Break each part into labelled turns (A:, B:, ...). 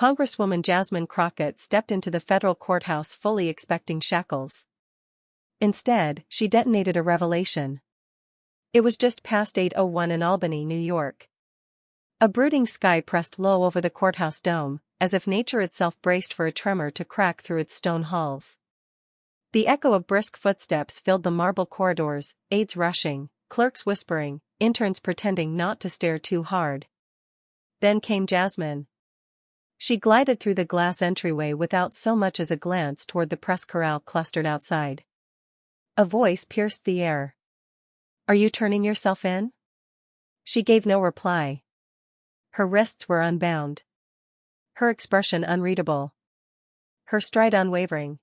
A: Congresswoman Jasmine Crockett stepped into the federal courthouse fully expecting shackles. Instead, she detonated a revelation. It was just past 8:01 in Albany, New York. A brooding sky pressed low over the courthouse dome, as if nature itself braced for a tremor to crack through its stone halls. The echo of brisk footsteps filled the marble corridors, aides rushing, clerks whispering, interns pretending not to stare too hard. Then came Jasmine. She glided through the glass entryway without so much as a glance toward the press corral clustered outside. A voice pierced the air. "Are you turning yourself in?" She gave no reply. Her wrists were unbound. Her expression unreadable. Her stride unwavering.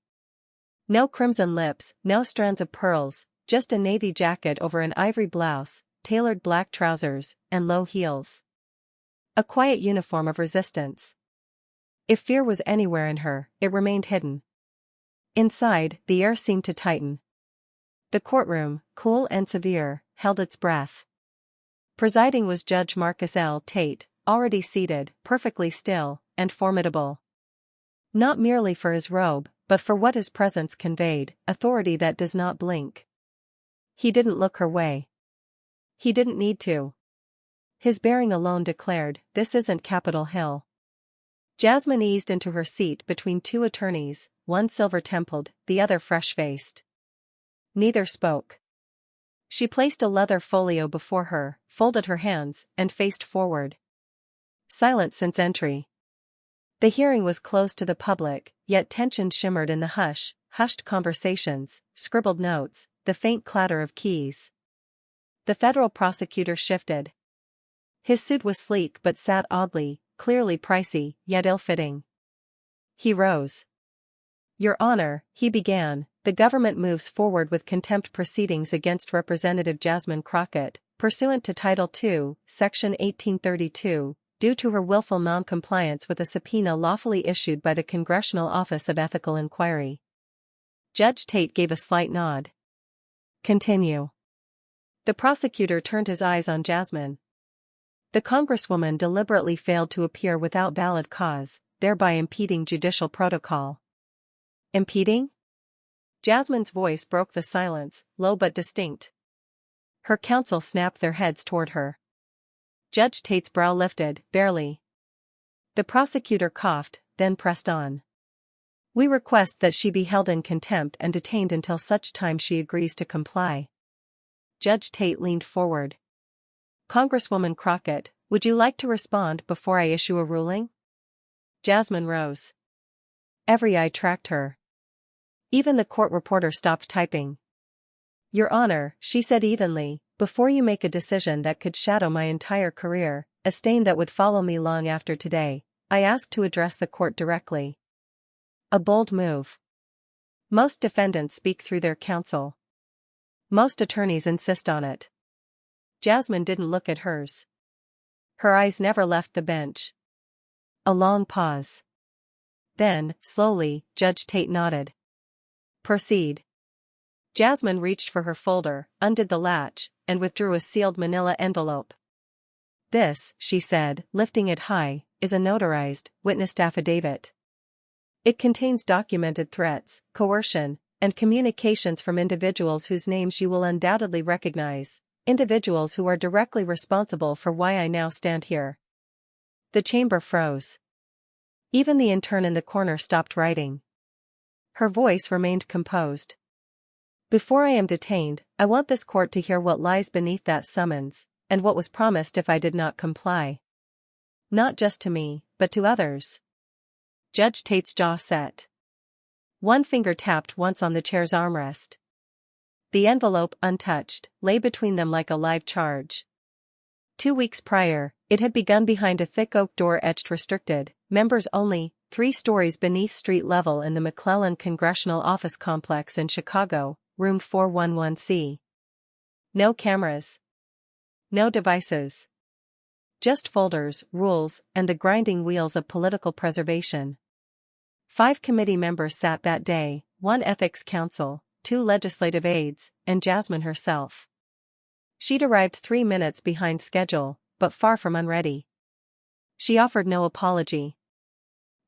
A: No crimson lips, no strands of pearls, just a navy jacket over an ivory blouse, tailored black trousers, and low heels. A quiet uniform of resistance. If fear was anywhere in her, it remained hidden. Inside, the air seemed to tighten. The courtroom, cool and severe, held its breath. Presiding was Judge Marcus L. Tate, already seated, perfectly still, and formidable. Not merely for his robe, but for what his presence conveyed, authority that does not blink. He didn't look her way. He didn't need to. His bearing alone declared, "This isn't Capitol Hill." Jasmine eased into her seat between two attorneys, one silver-templed, the other fresh-faced. Neither spoke. She placed a leather folio before her, folded her hands, and faced forward. Silent since entry. The hearing was closed to the public, yet tension shimmered in the hushed conversations, scribbled notes, the faint clatter of keys. The federal prosecutor shifted. His suit was sleek but sat oddly, clearly pricey, yet ill-fitting. He rose. "Your Honor," he began, "the government moves forward with contempt proceedings against Representative Jasmine Crockett, pursuant to Title II, Section 1832, due to her willful noncompliance with a subpoena lawfully issued by the Congressional Office of Ethical Inquiry." Judge Tate gave a slight nod. "Continue." The prosecutor turned his eyes on Jasmine. The Congresswoman deliberately failed to appear without valid cause, thereby impeding judicial protocol. Impeding? Jasmine's voice broke the silence, low but distinct. Her counsel snapped their heads toward her. Judge Tate's brow lifted, barely. The prosecutor coughed, then pressed on. "We request that she be held in contempt and detained until such time she agrees to comply." Judge Tate leaned forward. "Congresswoman Crockett, would you like to respond before I issue a ruling?" Jasmine rose. Every eye tracked her. Even the court reporter stopped typing. "Your Honor," she said evenly, "before you make a decision that could shadow my entire career, a stain that would follow me long after today, I ask to address the court directly." A bold move. Most defendants speak through their counsel. Most attorneys insist on it. Jasmine didn't look at hers. Her eyes never left the bench. A long pause. Then, slowly, Judge Tate nodded. "Proceed." Jasmine reached for her folder, undid the latch, and withdrew a sealed manila envelope. "This," she said, lifting it high, "is a notarized, witnessed affidavit. It contains documented threats, coercion, and communications from individuals whose names you will undoubtedly recognize, individuals who are directly responsible for why I now stand here." The chamber froze. Even the intern in the corner stopped writing. Her voice remained composed. "Before I am detained, I want this court to hear what lies beneath that summons, and what was promised if I did not comply. Not just to me, but to others." Judge Tate's jaw set. One finger tapped once on the chair's armrest. The envelope, untouched, lay between them like a live charge. 2 weeks prior, it had begun behind a thick oak door etched restricted, members only, 3 stories beneath street level in the McClellan Congressional Office Complex in Chicago, room 411C. No cameras. No devices. Just folders, rules, and the grinding wheels of political preservation. 5 committee members sat that day, 1 ethics counsel, 2 legislative aides, and Jasmine herself. She'd arrived 3 minutes behind schedule, but far from unready. She offered no apology.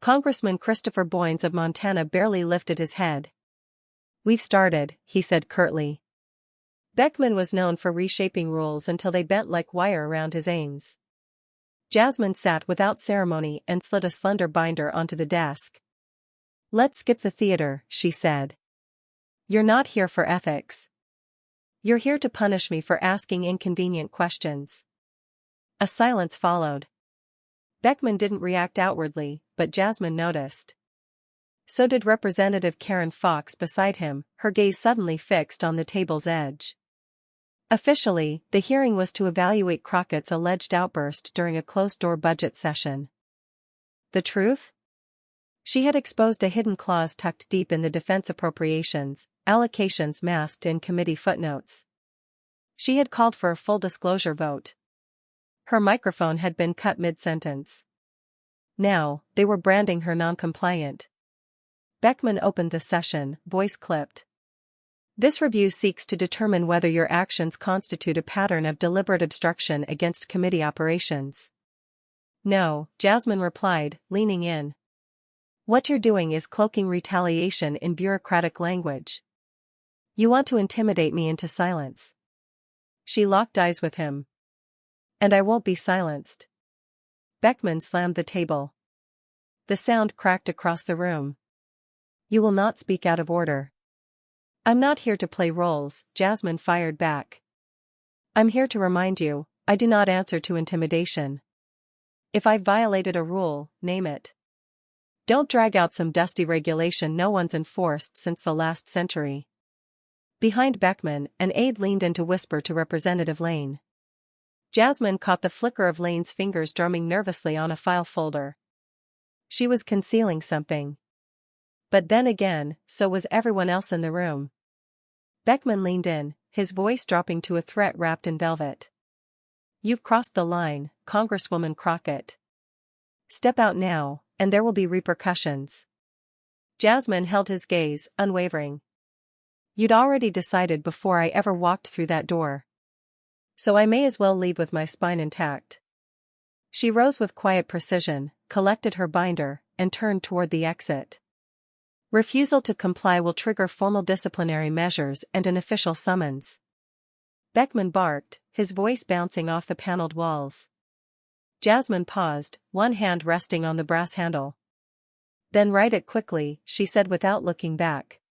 A: Congressman Christopher Boynes of Montana barely lifted his head. "We've started," he said curtly. Beckman was known for reshaping rules until they bent like wire around his aims. Jasmine sat without ceremony and slid a slender binder onto the desk. "Let's skip the theater," she said. "You're not here for ethics. You're here to punish me for asking inconvenient questions." A silence followed. Beckman didn't react outwardly, but Jasmine noticed. So did Representative Karen Fox beside him, her gaze suddenly fixed on the table's edge. Officially, the hearing was to evaluate Crockett's alleged outburst during a closed-door budget session. The truth? She had exposed a hidden clause tucked deep in the defense appropriations, allocations masked in committee footnotes. She had called for a full disclosure vote. Her microphone had been cut mid-sentence. Now, they were branding her non-compliant. Beckman opened the session, voice clipped. "This review seeks to determine whether your actions constitute a pattern of deliberate obstruction against committee operations." "No," Jasmine replied, leaning in. "What you're doing is cloaking retaliation in bureaucratic language. You want to intimidate me into silence." She locked eyes with him. "And I won't be silenced." Beckman slammed the table. The sound cracked across the room. "You will not speak out of order." "I'm not here to play roles," Jasmine fired back. "I'm here to remind you, I do not answer to intimidation. If I've violated a rule, name it. Don't drag out some dusty regulation no one's enforced since the last century." Behind Beckman, an aide leaned in to whisper to Representative Lane. Jasmine caught the flicker of Lane's fingers drumming nervously on a file folder. She was concealing something. But then again, so was everyone else in the room. Beckman leaned in, his voice dropping to a threat wrapped in velvet. "You've crossed the line, Congresswoman Crockett. Step out now, and there will be repercussions." Jasmine held his gaze, unwavering. "You'd already decided before I ever walked through that door. So I may as well leave with my spine intact." She rose with quiet precision, collected her binder, and turned toward the exit. "Refusal to comply will trigger formal disciplinary measures and an official summons." Beckman barked, his voice bouncing off the paneled walls. Jasmine paused, one hand resting on the brass handle. "Then write it quickly," she said without looking back.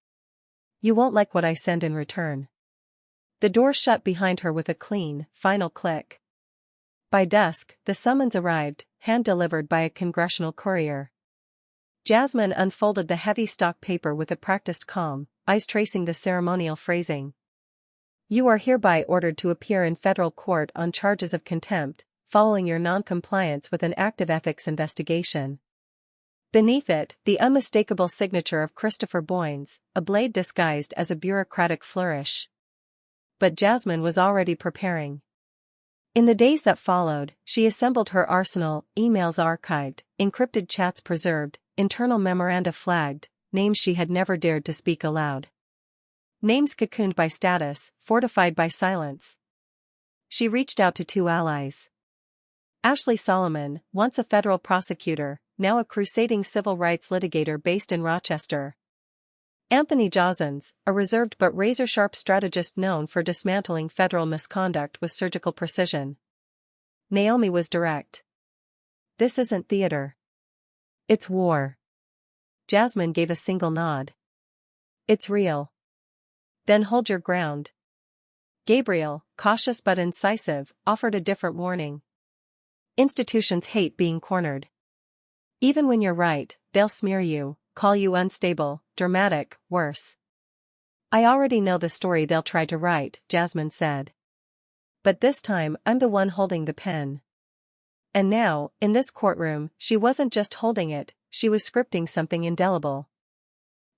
A: "You won't like what I send in return." The door shut behind her with a clean, final click. By dusk, the summons arrived, hand-delivered by a congressional courier. Jasmine unfolded the heavy stock paper with a practiced calm, eyes tracing the ceremonial phrasing. "You are hereby ordered to appear in federal court on charges of contempt, following your non-compliance with an active ethics investigation." Beneath it, the unmistakable signature of Christopher Boynes, a blade disguised as a bureaucratic flourish. But Jasmine was already preparing. In the days that followed, she assembled her arsenal, emails archived, encrypted chats preserved, internal memoranda flagged, names she had never dared to speak aloud. Names cocooned by status, fortified by silence. She reached out to two allies. Ashley Solomon, once a federal prosecutor, now a crusading civil rights litigator based in Rochester. Anthony Josens, a reserved but razor-sharp strategist known for dismantling federal misconduct with surgical precision. Naomi was direct. "This isn't theater. It's war." Jasmine gave a single nod. "It's real." "Then hold your ground." Gabriel, cautious but incisive, offered a different warning. "Institutions hate being cornered. Even when you're right, they'll smear you, call you unstable, dramatic, worse." "I already know the story they'll try to write," Jasmine said. "But this time I'm the one holding the pen." And now, in this courtroom, she wasn't just holding it, she was scripting something indelible.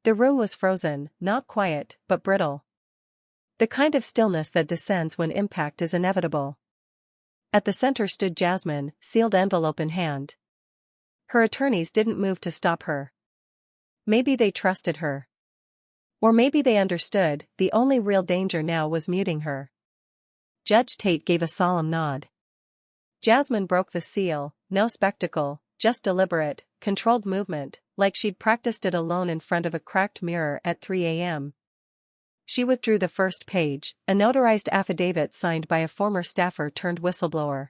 A: The room was frozen, not quiet, but brittle. The kind of stillness that descends when impact is inevitable. At the center stood Jasmine, sealed envelope in hand. Her attorneys didn't move to stop her. Maybe they trusted her. Or maybe they understood, the only real danger now was muting her. Judge Tate gave a solemn nod. Jasmine broke the seal, no spectacle, just deliberate, controlled movement, like she'd practiced it alone in front of a cracked mirror at 3 a.m. She withdrew the first page, a notarized affidavit signed by a former staffer turned whistleblower.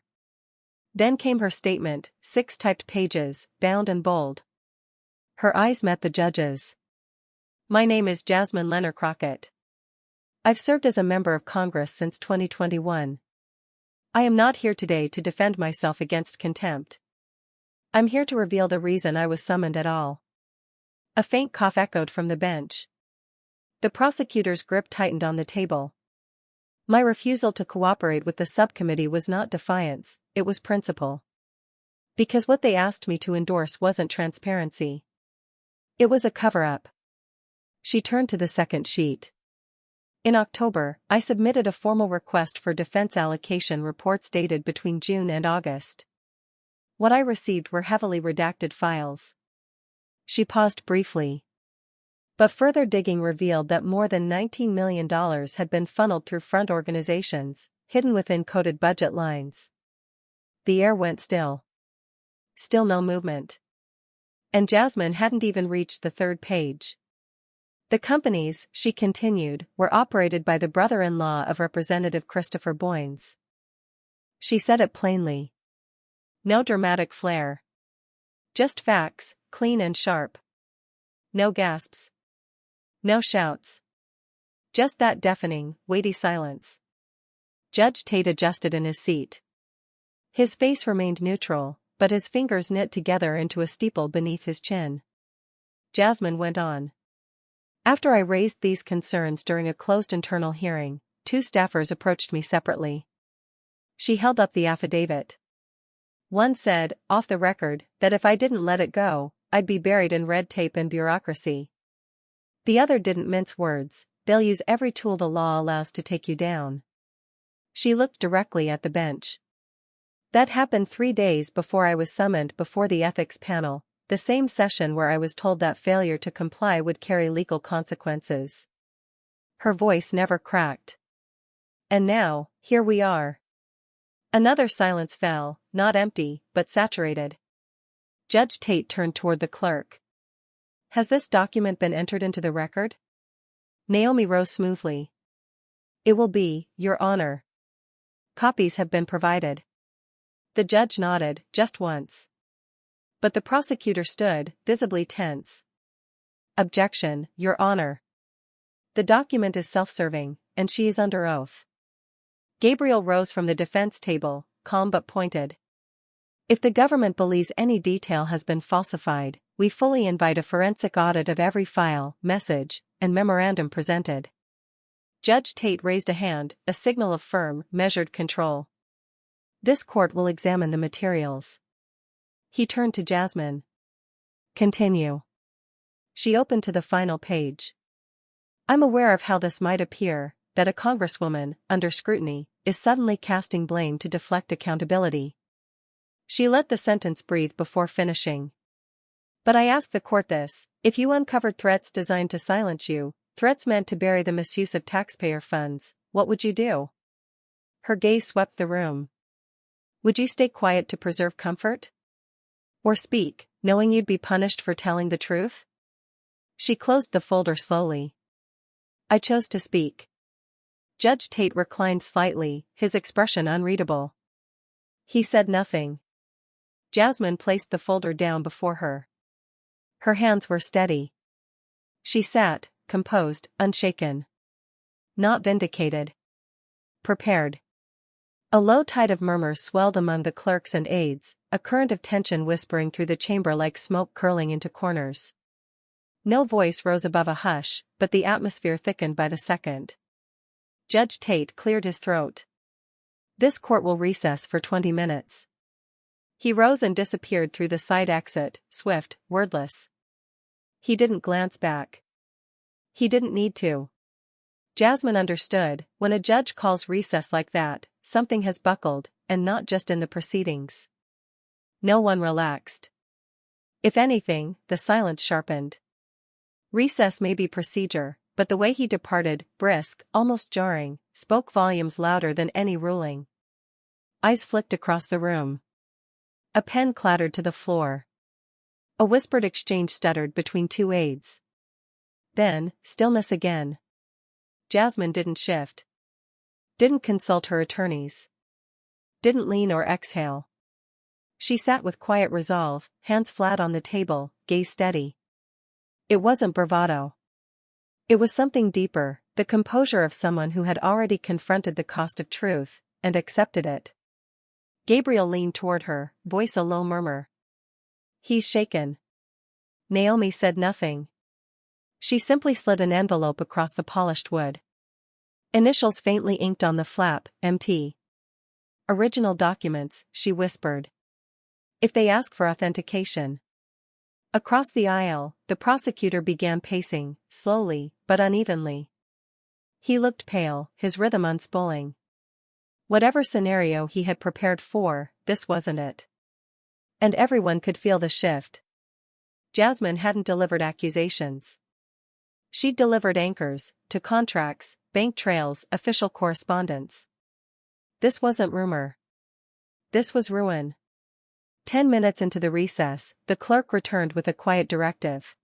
A: Then came her statement, 6 typed pages, bound and bold. Her eyes met the judge's. My name is Jasmine Leonard Crockett. I've served as a member of Congress since 2021. I am not here today to defend myself against contempt. I'm here to reveal the reason I was summoned at all. A faint cough echoed from the bench. The prosecutor's grip tightened on the table. My refusal to cooperate with the subcommittee was not defiance, it was principle. Because what they asked me to endorse wasn't transparency. It was a cover-up. She turned to the second sheet. In October, I submitted a formal request for defense allocation reports dated between June and August. What I received were heavily redacted files. She paused briefly. But further digging revealed that more than $19 million had been funneled through front organizations, hidden within coded budget lines. The air went still. Still no movement. And Jasmine hadn't even reached the third page. The companies, she continued, were operated by the brother-in-law of Representative Christopher Boynes. She said it plainly. No dramatic flair. Just facts, clean and sharp. No gasps. No shouts. Just that deafening, weighty silence. Judge Tate adjusted in his seat. His face remained neutral, but his fingers knit together into a steeple beneath his chin. Jasmine went on. After I raised these concerns during a closed internal hearing, 2 staffers approached me separately. She held up the affidavit. One said, off the record, that if I didn't let it go, I'd be buried in red tape and bureaucracy. The other didn't mince words, they'll use every tool the law allows to take you down. She looked directly at the bench. That happened 3 days before I was summoned before the ethics panel, the same session where I was told that failure to comply would carry legal consequences. Her voice never cracked. And now, here we are. Another silence fell, not empty, but saturated. Judge Tate turned toward the clerk. Has this document been entered into the record? Naomi rose smoothly. It will be, Your Honor. Copies have been provided. The judge nodded, just once. But the prosecutor stood, visibly tense. Objection, Your Honor. The document is self-serving, and she is under oath. Gabriel rose from the defense table, calm but pointed. If the government believes any detail has been falsified, we fully invite a forensic audit of every file, message, and memorandum presented. Judge Tate raised a hand, a signal of firm, measured control. This court will examine the materials. He turned to Jasmine. Continue. She opened to the final page. I'm aware of how this might appear, that a congresswoman, under scrutiny, is suddenly casting blame to deflect accountability. She let the sentence breathe before finishing. But I ask the court this, if you uncovered threats designed to silence you, threats meant to bury the misuse of taxpayer funds, what would you do? Her gaze swept the room. Would you stay quiet to preserve comfort? Or speak, knowing you'd be punished for telling the truth? She closed the folder slowly. I chose to speak. Judge Tate reclined slightly, his expression unreadable. He said nothing. Jasmine placed the folder down before her. Her hands were steady. She sat, composed, unshaken. Not vindicated. Prepared. A low tide of murmurs swelled among the clerks and aides, a current of tension whispering through the chamber like smoke curling into corners. No voice rose above a hush, but the atmosphere thickened by the second. Judge Tate cleared his throat. This court will recess for 20 minutes. He rose and disappeared through the side exit, swift, wordless. He didn't glance back. He didn't need to. Jasmine understood, when a judge calls recess like that, something has buckled, and not just in the proceedings. No one relaxed. If anything, the silence sharpened. Recess may be procedure, but the way he departed, brisk, almost jarring, spoke volumes louder than any ruling. Eyes flicked across the room. A pen clattered to the floor. A whispered exchange stuttered between two aides. Then, stillness again. Jasmine didn't shift. Didn't consult her attorneys. Didn't lean or exhale. She sat with quiet resolve, hands flat on the table, gaze steady. It wasn't bravado. It was something deeper, the composure of someone who had already confronted the cost of truth, and accepted it. Gabriel leaned toward her, voice a low murmur. He's shaken. Naomi said nothing. She simply slid an envelope across the polished wood. Initials faintly inked on the flap, MT. Original documents, she whispered. If they ask for authentication. Across the aisle, the prosecutor began pacing, slowly, but unevenly. He looked pale, his rhythm unspooling. Whatever scenario he had prepared for, this wasn't it. And everyone could feel the shift. Jasmine hadn't delivered accusations. She'd delivered anchors, to contracts, bank trails, official correspondence. This wasn't rumor. This was ruin. 10 minutes into the recess, the clerk returned with a quiet directive.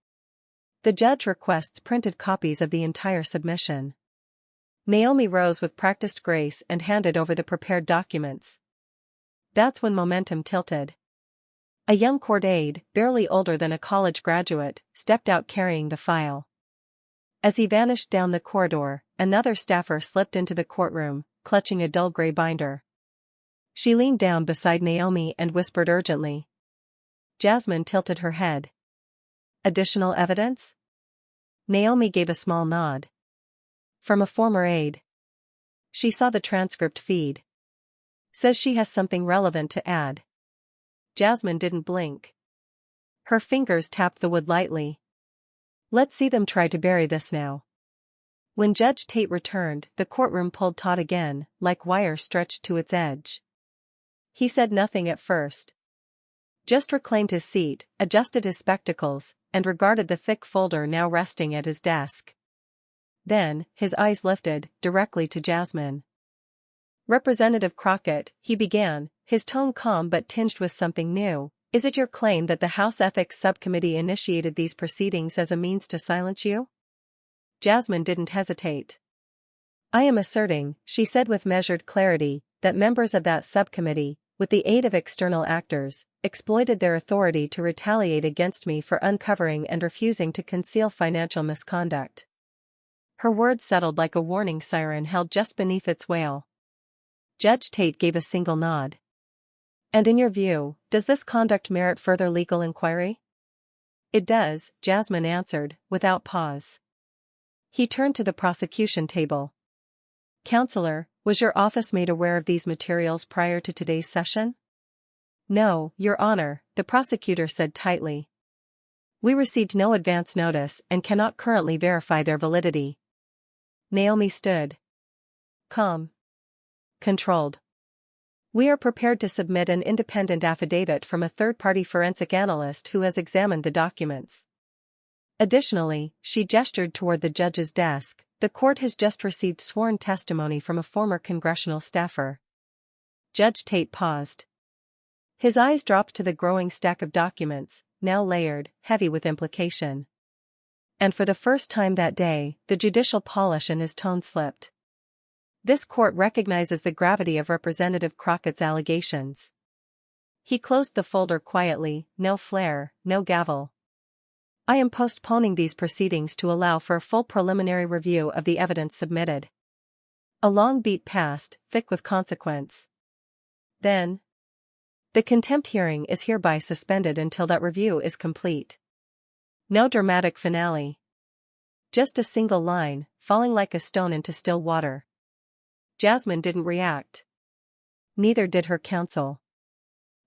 A: The judge requests printed copies of the entire submission. Naomi rose with practiced grace and handed over the prepared documents. That's when momentum tilted. A young court aide, barely older than a college graduate, stepped out carrying the file. As he vanished down the corridor, another staffer slipped into the courtroom, clutching a dull gray binder. She leaned down beside Naomi and whispered urgently. Jasmine tilted her head. Additional evidence? Naomi gave a small nod. From a former aide. She saw the transcript feed. Says she has something relevant to add. Jasmine didn't blink. Her fingers tapped the wood lightly. Let's see them try to bury this now. When Judge Tate returned, the courtroom pulled taut again, like wire stretched to its edge. He said nothing at first. Just reclaimed his seat, adjusted his spectacles, and regarded the thick folder now resting at his desk. Then, his eyes lifted, directly to Jasmine. Representative Crockett, he began, his tone calm but tinged with something new. Is it your claim that the House Ethics Subcommittee initiated these proceedings as a means to silence you? Jasmine didn't hesitate. I am asserting, she said with measured clarity, that members of that subcommittee, with the aid of external actors, exploited their authority to retaliate against me for uncovering and refusing to conceal financial misconduct. Her words settled like a warning siren held just beneath its wail. Judge Tate gave a single nod. And in your view, does this conduct merit further legal inquiry? It does, Jasmine answered, without pause. He turned to the prosecution table. Counselor, was your office made aware of these materials prior to today's session? No, Your Honor, the prosecutor said tightly. We received no advance notice and cannot currently verify their validity. Naomi stood. Calm. Controlled. We are prepared to submit an independent affidavit from a third-party forensic analyst who has examined the documents. Additionally, she gestured toward the judge's desk, the court has just received sworn testimony from a former congressional staffer. Judge Tate paused. His eyes dropped to the growing stack of documents, now layered, heavy with implication. And for the first time that day, the judicial polish in his tone slipped. This court recognizes the gravity of Representative Crockett's allegations. He closed the folder quietly, no flair, no gavel. I am postponing these proceedings to allow for a full preliminary review of the evidence submitted. A long beat passed, thick with consequence. Then, the contempt hearing is hereby suspended until that review is complete. No dramatic finale. Just a single line, falling like a stone into still water. Jasmine didn't react. Neither did her counsel.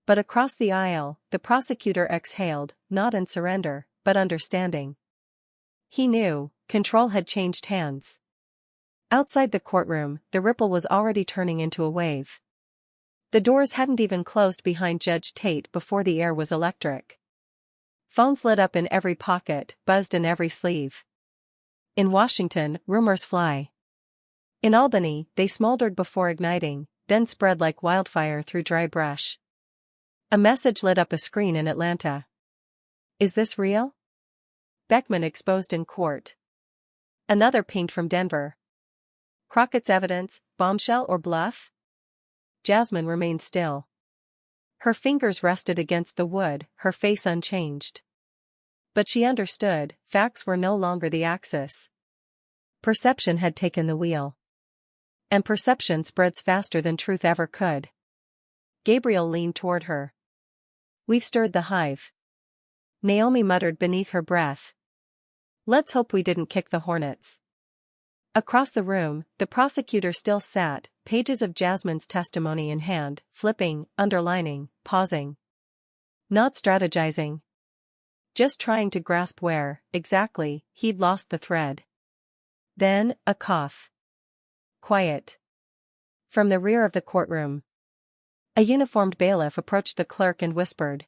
A: But across the aisle, the prosecutor exhaled, not in surrender, but understanding. He knew, control had changed hands. Outside the courtroom, the ripple was already turning into a wave. The doors hadn't even closed behind Judge Tate before the air was electric. Phones lit up in every pocket, buzzed in every sleeve. In Washington, rumors fly. In Albany, they smoldered before igniting, then spread like wildfire through dry brush. A message lit up a screen in Atlanta. Is this real? Beckman exposed in court. Another pinged from Denver. Crockett's evidence, bombshell or bluff? Jasmine remained still. Her fingers rested against the wood, her face unchanged. But she understood, facts were no longer the axis. Perception had taken the wheel. And perception spreads faster than truth ever could. Gabriel leaned toward her. We've stirred the hive. Naomi muttered beneath her breath. Let's hope we didn't kick the hornets. Across the room, the prosecutor still sat, pages of Jasmine's testimony in hand, flipping, underlining, pausing. Not strategizing. Just trying to grasp where, exactly, he'd lost the thread. Then, a cough. Quiet. From the rear of the courtroom. A uniformed bailiff approached the clerk and whispered.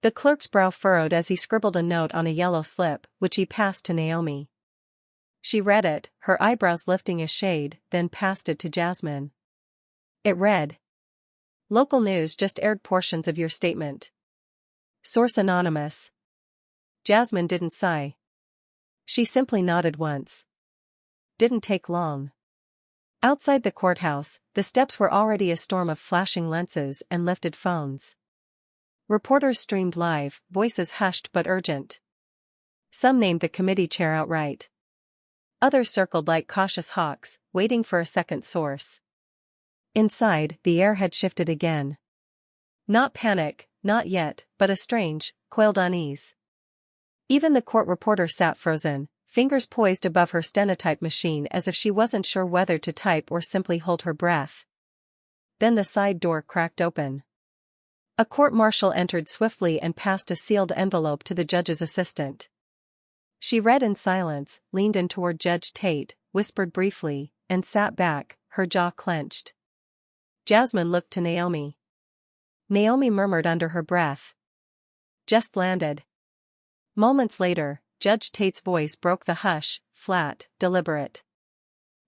A: The clerk's brow furrowed as he scribbled a note on a yellow slip, which he passed to Naomi. She read it, her eyebrows lifting a shade, then passed it to Jasmine. It read. Local news just aired portions of your statement. Source anonymous. Jasmine didn't sigh. She simply nodded once. Didn't take long. Outside the courthouse, the steps were already a storm of flashing lenses and lifted phones. Reporters streamed live, voices hushed but urgent. Some named the committee chair outright. Others circled like cautious hawks, waiting for a second source. Inside, the air had shifted again. Not panic, not yet, but a strange, coiled unease. Even the court reporter sat frozen, fingers poised above her stenotype machine as if she wasn't sure whether to type or simply hold her breath. Then the side door cracked open. A court-martial entered swiftly and passed a sealed envelope to the judge's assistant. She read in silence, leaned in toward Judge Tate, whispered briefly, and sat back, her jaw clenched. Jasmine looked to Naomi. Naomi murmured under her breath. Just landed. Moments later, Judge Tate's voice broke the hush, flat, deliberate.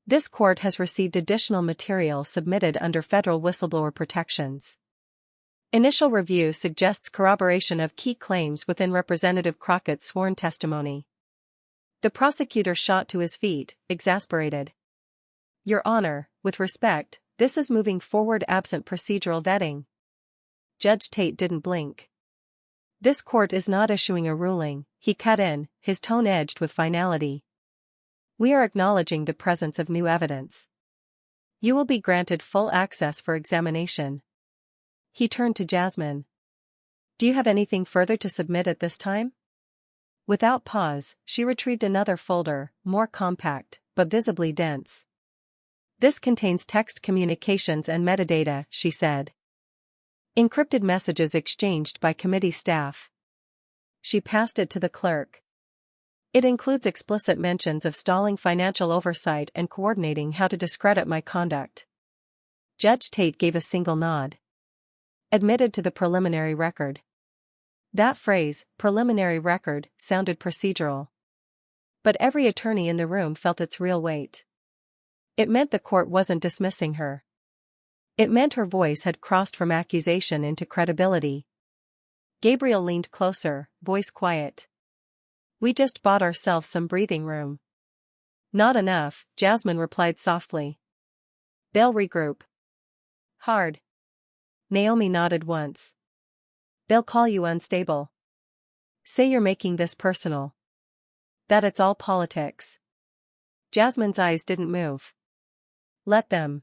A: This court has received additional material submitted under federal whistleblower protections. Initial review suggests corroboration of key claims within Representative Crockett's sworn testimony. The prosecutor shot to his feet, exasperated. Your Honor, with respect, this is moving forward absent procedural vetting. Judge Tate didn't blink. This court is not issuing a ruling, he cut in, his tone edged with finality. We are acknowledging the presence of new evidence. You will be granted full access for examination. He turned to Jasmine. Do you have anything further to submit at this time? Without pause, she retrieved another folder, more compact, but visibly dense. This contains text communications and metadata, she said. Encrypted messages exchanged by committee staff. She passed it to the clerk. It includes explicit mentions of stalling financial oversight and coordinating how to discredit my conduct. Judge Tate gave a single nod. Admitted to the preliminary record. That phrase, preliminary record, sounded procedural. But every attorney in the room felt its real weight. It meant the court wasn't dismissing her. It meant her voice had crossed from accusation into credibility. Gabriel leaned closer, voice quiet. We just bought ourselves some breathing room. Not enough, Jasmine replied softly. They'll regroup. Hard. Naomi nodded once. They'll call you unstable. Say you're making this personal. That it's all politics. Jasmine's eyes didn't move. Let them.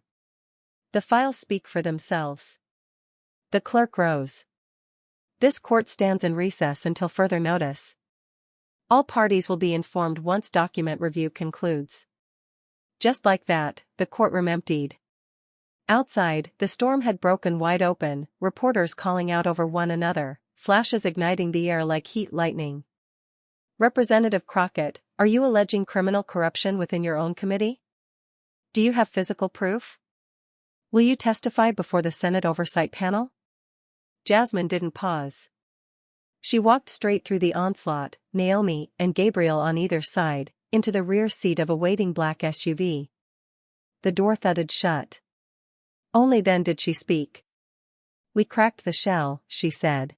A: The files speak for themselves. The clerk rose. This court stands in recess until further notice. All parties will be informed once document review concludes. Just like that, the courtroom emptied. Outside, the storm had broken wide open, reporters calling out over one another, flashes igniting the air like heat lightning. Representative Crockett, are you alleging criminal corruption within your own committee? Do you have physical proof? Will you testify before the Senate Oversight Panel? Jasmine didn't pause. She walked straight through the onslaught, Naomi and Gabriel on either side, into the rear seat of a waiting black SUV. The door thudded shut. Only then did she speak. "We cracked the shell," she said.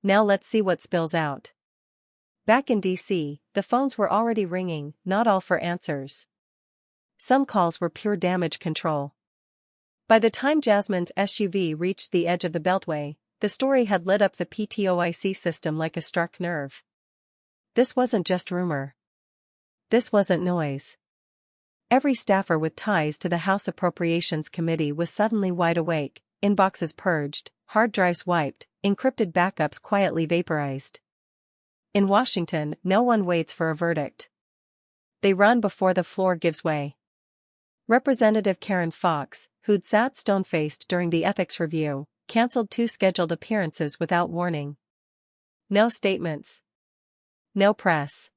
A: "Now let's see what spills out." Back in D.C., the phones were already ringing, not all for answers. Some calls were pure damage control. By the time Jasmine's SUV reached the edge of the Beltway, the story had lit up the PTOIC system like a struck nerve. This wasn't just rumor. This wasn't noise. Every staffer with ties to the House Appropriations Committee was suddenly wide awake, inboxes purged, hard drives wiped, encrypted backups quietly vaporized. In Washington, no one waits for a verdict. They run before the floor gives way. Representative Karen Fox, who'd sat stone-faced during the ethics review, canceled 2 scheduled appearances without warning. No statements. No press.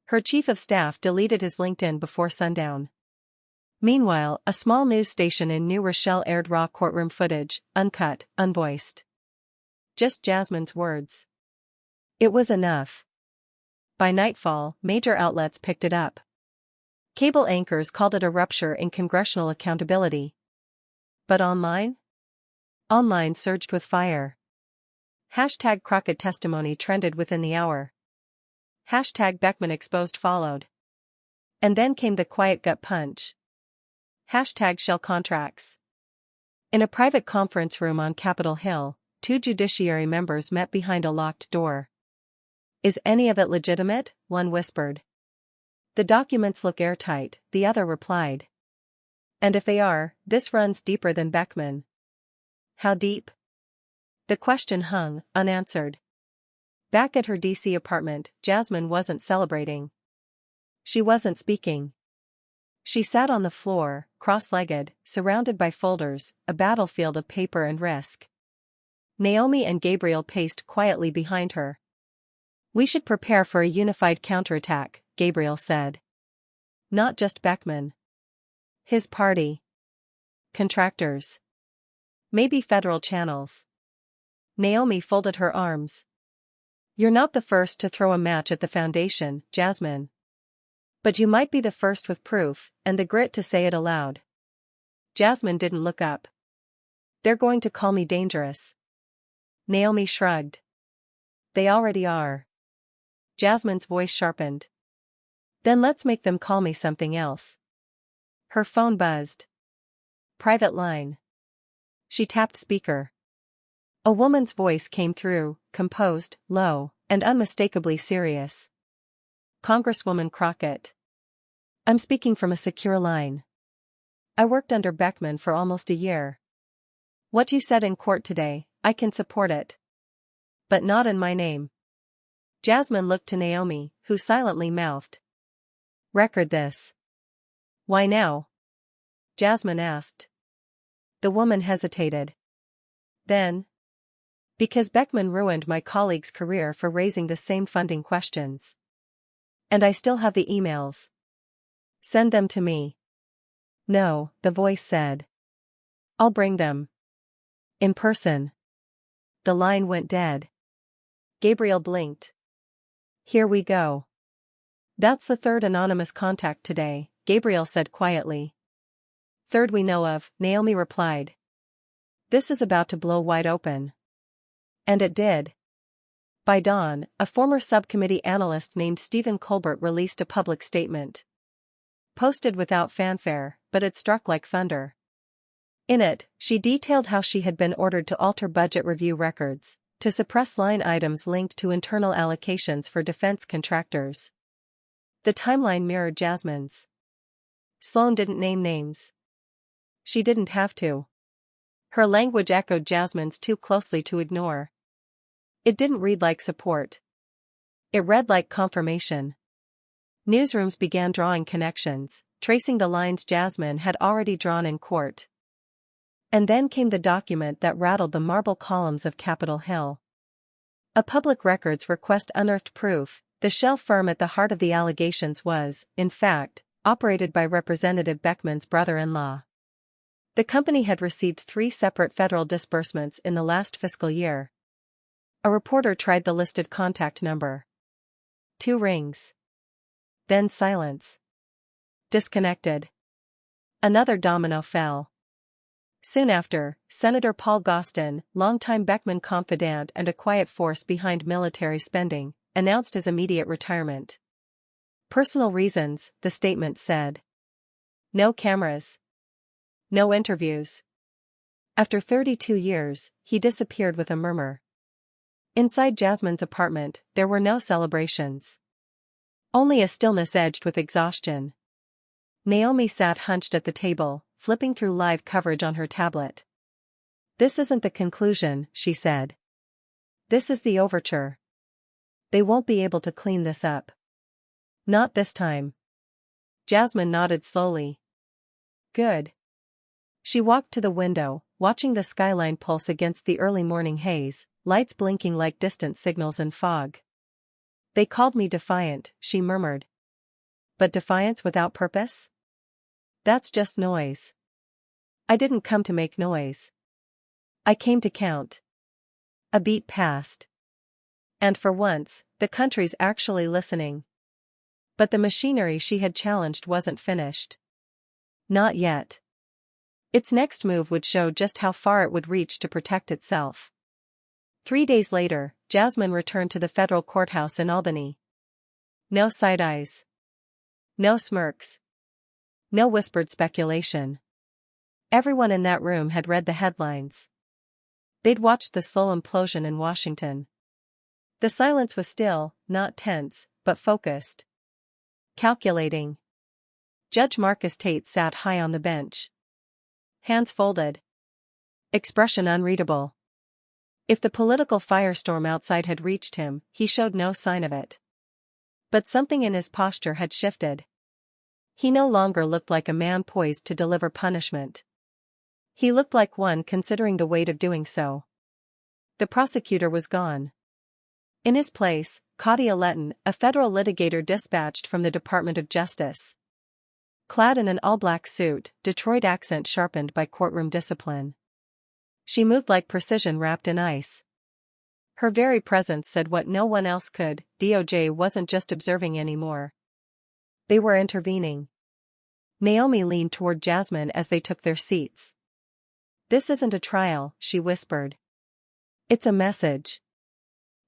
A: Her chief of staff deleted his LinkedIn before sundown. Meanwhile, a small news station in New Rochelle aired raw courtroom footage, uncut, unvoiced. Just Jasmine's words. It was enough. By nightfall, major outlets picked it up. Cable anchors called it a rupture in congressional accountability. But online? Online surged with fire. Hashtag Crockett testimony trended within the hour. Hashtag Beckman exposed followed. And then came the quiet gut punch. Hashtag shell contracts. In a private conference room on Capitol Hill, 2 judiciary members met behind a locked door. "Is any of it legitimate?" one whispered. "The documents look airtight," the other replied. "And if they are, this runs deeper than Beckman." How deep? The question hung, unanswered. Back at her D.C. apartment, Jasmine wasn't celebrating. She wasn't speaking. She sat on the floor, cross-legged, surrounded by folders, a battlefield of paper and risk. Naomi and Gabriel paced quietly behind her. "We should prepare for a unified counterattack," Gabriel said. "Not just Beckman. His party. Contractors. Maybe federal channels." Naomi folded her arms. "You're not the first to throw a match at the foundation, Jasmine. But you might be the first with proof, and the grit to say it aloud." Jasmine didn't look up. "They're going to call me dangerous." Naomi shrugged. "They already are." Jasmine's voice sharpened. "Then let's make them call me something else." Her phone buzzed. Private line. She tapped speaker. A woman's voice came through, composed, low, and unmistakably serious. "Congresswoman Crockett. I'm speaking from a secure line. I worked under Beckman for almost a year. What you said in court today, I can support it. But not in my name." Jasmine looked to Naomi, who silently mouthed, "Record this." "Why now?" Jasmine asked. The woman hesitated. Then, "Because Beckman ruined my colleague's career for raising the same funding questions. And I still have the emails." "Send them to me." "No," the voice said. "I'll bring them. In person." The line went dead. Gabriel blinked. "Here we go." "That's the 3rd anonymous contact today," Gabriel said quietly. "3rd we know of," Naomi replied. "This is about to blow wide open." And it did. By dawn, a former subcommittee analyst named Stephen Colbert released a public statement. Posted without fanfare, but it struck like thunder. In it, she detailed how she had been ordered to alter budget review records, to suppress line items linked to internal allocations for defense contractors. The timeline mirrored Jasmine's. Sloan didn't name names. She didn't have to. Her language echoed Jasmine's too closely to ignore. It didn't read like support. It read like confirmation. Newsrooms began drawing connections, tracing the lines Jasmine had already drawn in court. And then came the document that rattled the marble columns of Capitol Hill. A public records request unearthed proof. The shell firm at the heart of the allegations was, in fact, operated by Representative Beckman's brother-in-law. The company had received 3 separate federal disbursements in the last fiscal year. A reporter tried the listed contact number. 2 rings. Then silence. Disconnected. Another domino fell. Soon after, Senator Paul Gostin, longtime Beckman confidant and a quiet force behind military spending, announced his immediate retirement. Personal reasons, the statement said. No cameras. No interviews. After 32 years, he disappeared with a murmur. Inside Jasmine's apartment, there were no celebrations. Only a stillness edged with exhaustion. Naomi sat hunched at the table, flipping through live coverage on her tablet. This isn't the conclusion, she said. This is the overture. They won't be able to clean this up. Not this time. Jasmine nodded slowly. Good. She walked to the window, watching the skyline pulse against the early morning haze, lights blinking like distant signals in fog. They called me defiant, she murmured. But defiance without purpose? That's just noise. I didn't come to make noise. I came to count. A beat passed. And for once, the country's actually listening. But the machinery she had challenged wasn't finished. Not yet. Its next move would show just how far it would reach to protect itself. 3 days later, Jasmine returned to the federal courthouse in Albany. No side eyes. No smirks. No whispered speculation. Everyone in that room had read the headlines. They'd watched the slow implosion in Washington. The silence was still, not tense, but focused. Calculating. Judge Marcus Tate sat high on the bench. Hands folded. Expression unreadable. If the political firestorm outside had reached him, he showed no sign of it. But something in his posture had shifted. He no longer looked like a man poised to deliver punishment. He looked like one considering the weight of doing so. The prosecutor was gone. In his place, Claudia Letton, a federal litigator dispatched from the Department of Justice. Clad in an all-black suit, Detroit accent sharpened by courtroom discipline. She moved like precision wrapped in ice. Her very presence said what no one else could. DOJ wasn't just observing anymore. They were intervening. Naomi leaned toward Jasmine as they took their seats. This isn't a trial, she whispered. It's a message.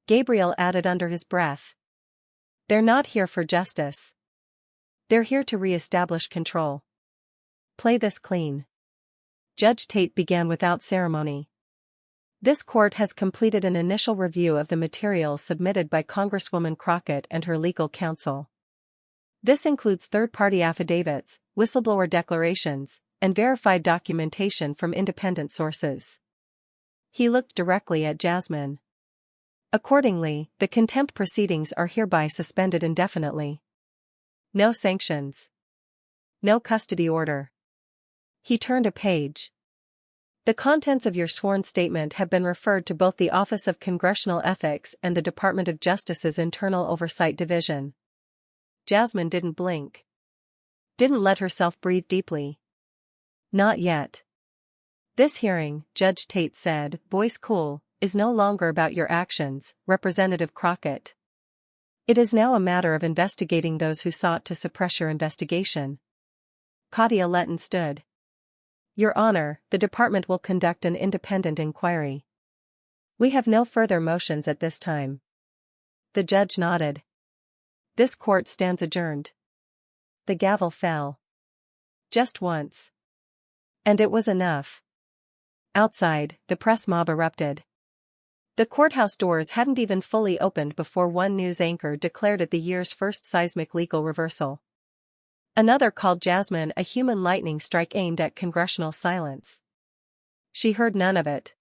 A: Gabriel added under his breath. They're not here for justice. They're here to re-establish control. Play this clean. Judge Tate began without ceremony. This court has completed an initial review of the materials submitted by Congresswoman Crockett and her legal counsel. This includes third-party affidavits, whistleblower declarations, and verified documentation from independent sources. He looked directly at Jasmine. Accordingly, the contempt proceedings are hereby suspended indefinitely. No sanctions. No custody order. He turned a page. The contents of your sworn statement have been referred to both the Office of Congressional Ethics and the Department of Justice's Internal Oversight Division. Jasmine didn't blink. Didn't let herself breathe deeply. Not yet. This hearing, Judge Tate said, voice cool, is no longer about your actions, Representative Crockett. It is now a matter of investigating those who sought to suppress your investigation. Claudia Letton stood. Your Honor, the department will conduct an independent inquiry. We have no further motions at this time. The judge nodded. This court stands adjourned. The gavel fell. Just once. And it was enough. Outside, the press mob erupted. The courthouse doors hadn't even fully opened before one news anchor declared it the year's first seismic legal reversal. Another called Jasmine a human lightning strike aimed at congressional silence. She heard none of it.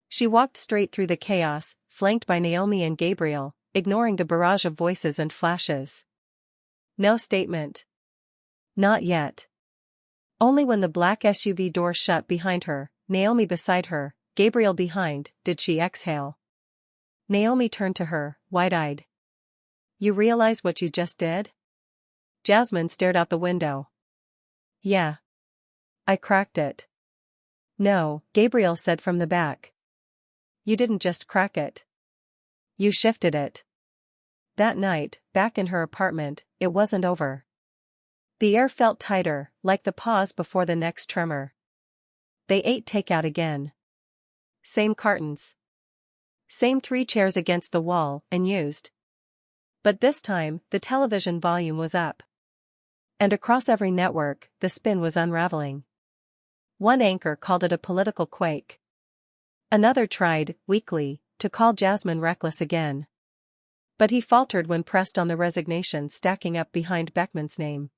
A: She walked straight through the chaos, flanked by Naomi and Gabriel, ignoring the barrage of voices and flashes. No statement. Not yet. Only when the black SUV door shut behind her, Naomi beside her, Gabriel behind, did she exhale. Naomi turned to her, wide-eyed. You realize what you just did? Jasmine stared out the window. Yeah. I cracked it. No, Gabriel said from the back. You didn't just crack it. You shifted it. That night, back in her apartment, it wasn't over. The air felt tighter, like the pause before the next tremor. They ate takeout again. Same cartons. Same 3 chairs against the wall, and used. But this time, the television volume was up. And across every network, the spin was unraveling. One anchor called it a political quake. Another tried, weakly, to call Jasmine reckless again. But he faltered when pressed on the resignation stacking up behind Beckman's name.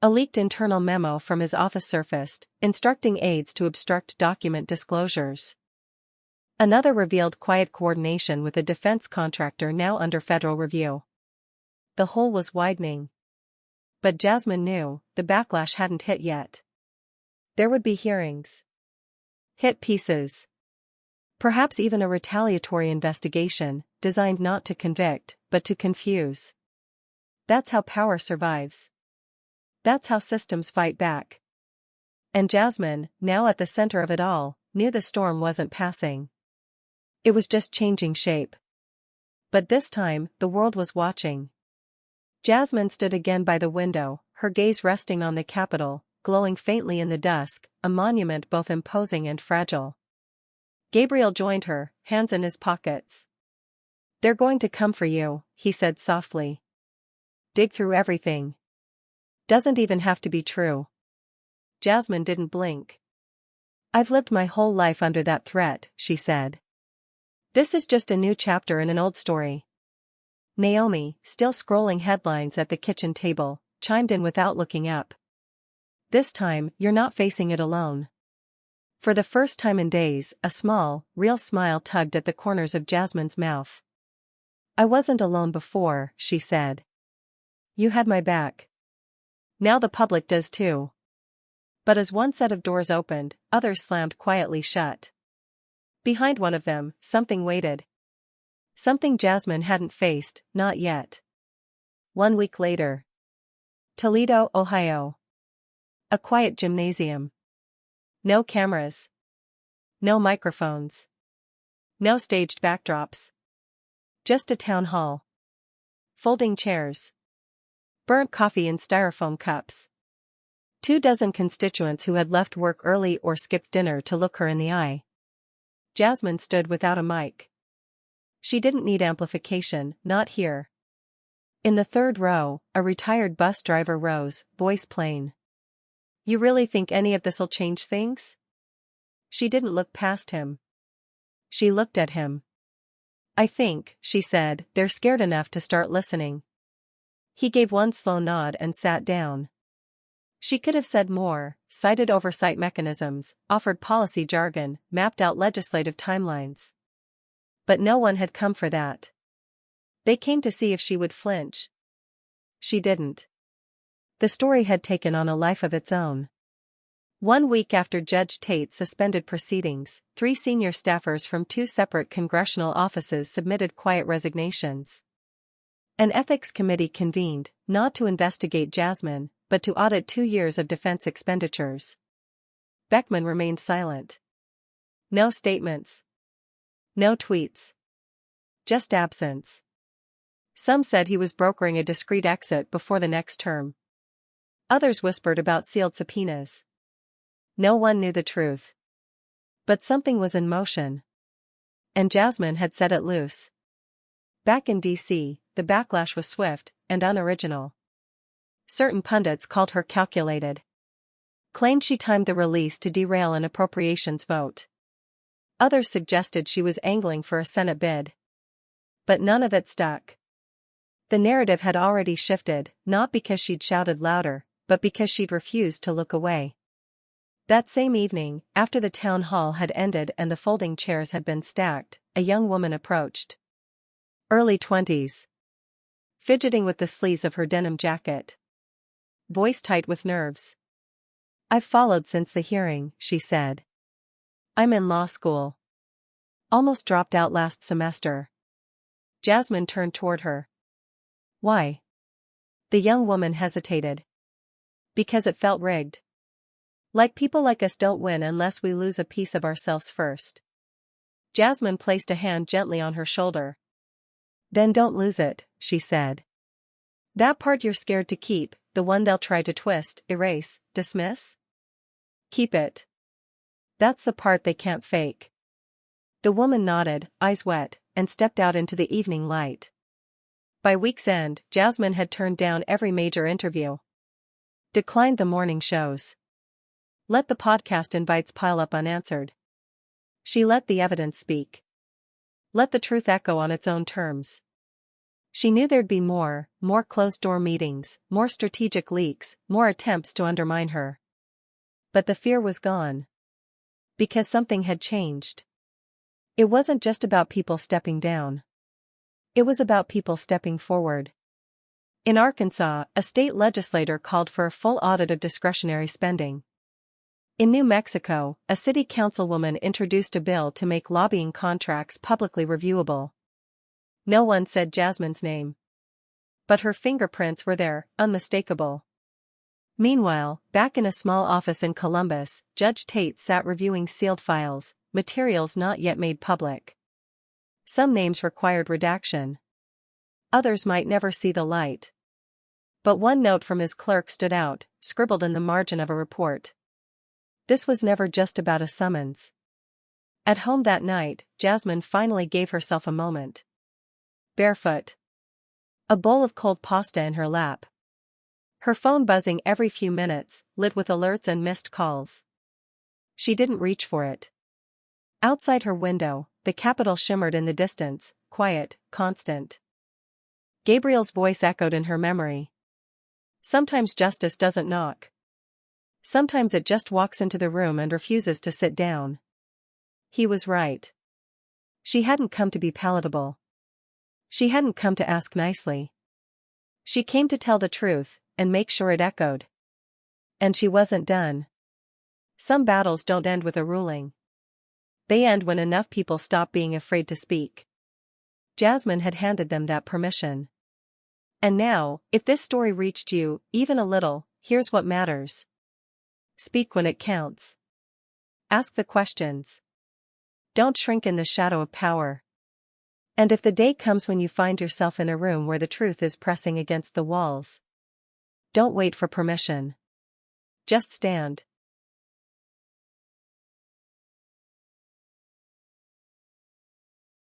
A: A leaked internal memo from his office surfaced, instructing aides to obstruct document disclosures. Another revealed quiet coordination with a defense contractor now under federal review. The hole was widening. But Jasmine knew, the backlash hadn't hit yet. There would be hearings. Hit pieces. Perhaps even a retaliatory investigation, designed not to convict, but to confuse. That's how power survives. That's how systems fight back. And Jasmine, now at the center of it all, knew the storm wasn't passing. It was just changing shape. But this time, the world was watching. Jasmine stood again by the window, her gaze resting on the Capitol, glowing faintly in the dusk, a monument both imposing and fragile. Gabriel joined her, hands in his pockets. "They're going to come for you," he said softly. "Dig through everything. Doesn't even have to be true." Jasmine didn't blink. "I've lived my whole life under that threat," she said. "This is just a new chapter in an old story." Naomi, still scrolling headlines at the kitchen table, chimed in without looking up. "This time, you're not facing it alone." For the first time in days, a small, real smile tugged at the corners of Jasmine's mouth. "I wasn't alone before," she said. "You had my back. Now the public does too." But as one set of doors opened, others slammed quietly shut. Behind one of them, something waited. Something Jasmine hadn't faced, not yet. 1 week later. Toledo, Ohio. A quiet gymnasium. No cameras. No microphones. No staged backdrops. Just a town hall. Folding chairs. Burnt coffee in styrofoam cups. 24 constituents who had left work early or skipped dinner to look her in the eye. Jasmine stood without a mic. She didn't need amplification, not here. In the third row, a retired bus driver rose, voice plain. "You really think any of this'll change things?" She didn't look past him. She looked at him. "I think," she said, "they're scared enough to start listening." He gave one slow nod and sat down. She could have said more, cited oversight mechanisms, offered policy jargon, mapped out legislative timelines. But no one had come for that. They came to see if she would flinch. She didn't. The story had taken on a life of its own. 1 week after Judge Tate suspended proceedings, 3 senior staffers from 2 separate congressional offices submitted quiet resignations. An ethics committee convened, not to investigate Jasmine, but to audit 2 years of defense expenditures. Beckman remained silent. No statements. No tweets. Just absence. Some said he was brokering a discreet exit before the next term. Others whispered about sealed subpoenas. No one knew the truth. But something was in motion. And Jasmine had set it loose. Back in D.C., the backlash was swift and unoriginal. Certain pundits called her calculated. Claimed she timed the release to derail an appropriations vote. Others suggested she was angling for a Senate bid. But none of it stuck. The narrative had already shifted, not because she'd shouted louder, but because she'd refused to look away. That same evening, after the town hall had ended and the folding chairs had been stacked, a young woman approached. Early 20s. Fidgeting with the sleeves of her denim jacket. Voice tight with nerves. "I've followed since the hearing," she said. "I'm in law school. Almost dropped out last semester." Jasmine turned toward her. "Why?" The young woman hesitated. "Because it felt rigged. Like people like us don't win unless we lose a piece of ourselves first." Jasmine placed a hand gently on her shoulder. "Then don't lose it," she said. "That part you're scared to keep, the one they'll try to twist, erase, dismiss? Keep it. That's the part they can't fake. The woman nodded, eyes wet, and stepped out into the evening light. By week's end, Jasmine had turned down every major interview. Declined the morning shows. Let the podcast invites pile up unanswered. She let the evidence speak. Let the truth echo on its own terms. She knew there'd be more closed-door meetings, more strategic leaks, more attempts to undermine her. But the fear was gone. Because something had changed. It wasn't just about people stepping down. It was about people stepping forward. In Arkansas, a state legislator called for a full audit of discretionary spending. In New Mexico, a city councilwoman introduced a bill to make lobbying contracts publicly reviewable. No one said Jasmine's name. But her fingerprints were there, unmistakable. Meanwhile, back in a small office in Columbus, Judge Tate sat reviewing sealed files, materials not yet made public. Some names required redaction. Others might never see the light. But one note from his clerk stood out, scribbled in the margin of a report. This was never just about a summons. At home that night, Jasmine finally gave herself a moment. Barefoot. A bowl of cold pasta in her lap. Her phone buzzing every few minutes, lit with alerts and missed calls. She didn't reach for it. Outside her window, the Capitol shimmered in the distance, quiet, constant. Gabriel's voice echoed in her memory. Sometimes justice doesn't knock. Sometimes it just walks into the room and refuses to sit down. He was right. She hadn't come to be palatable. She hadn't come to ask nicely. She came to tell the truth, and make sure it echoed. And she wasn't done. Some battles don't end with a ruling. They end when enough people stop being afraid to speak. Jasmine had handed them that permission. And now, if this story reached you, even a little, here's what matters. Speak when it counts. Ask the questions. Don't shrink in the shadow of power. And if the day comes when you find yourself in a room where the truth is pressing against the walls, don't wait for permission. Just stand.